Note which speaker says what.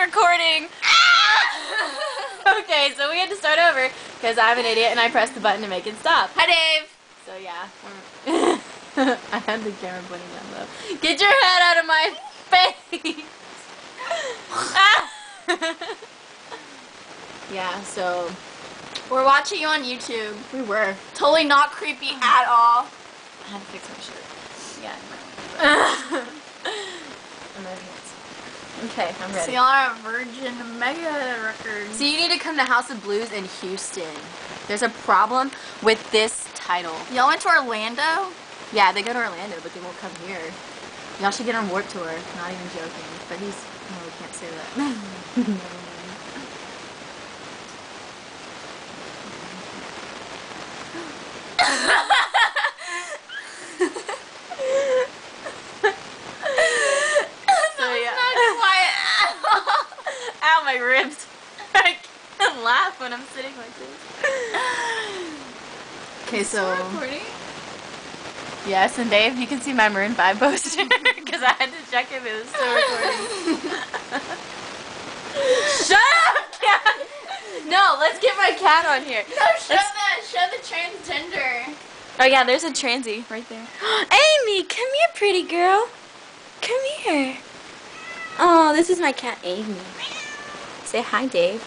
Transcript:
Speaker 1: recording. Okay, so we had to start over because I'm an idiot and I pressed the button to make it stop.
Speaker 2: Hi, Dave.
Speaker 1: So yeah, I had the camera pointing down low. Get your head out of my face. Yeah, so
Speaker 2: We're watching you on YouTube.
Speaker 1: we were.
Speaker 2: Totally not creepy at all.
Speaker 1: I had to fix my shirt. Yeah. I'm ready. Okay, I'm ready.
Speaker 2: See on our Virgin Mega Records.
Speaker 1: So you need to come to House of Blues in Houston. There's a problem with this title.
Speaker 2: Y'all went to Orlando?
Speaker 1: Yeah, they go to Orlando, but they won't come here. Y'all should get on Warped Tour. Not even joking. But he's... No, we can't say that. Ow, my ribs. I can't laugh when I'm sitting like this. Okay, so...
Speaker 2: recording?
Speaker 1: Yes, and Dave, you can see my Maroon 5 poster because I had to check if it was still recording. Shut up, cat! No, let's get my cat on here.
Speaker 2: No, show the transgender.
Speaker 1: Oh yeah, there's a transy right there. Amy, come here, pretty girl. Come here. Oh, this is my cat, Amy. Say hi, Dave.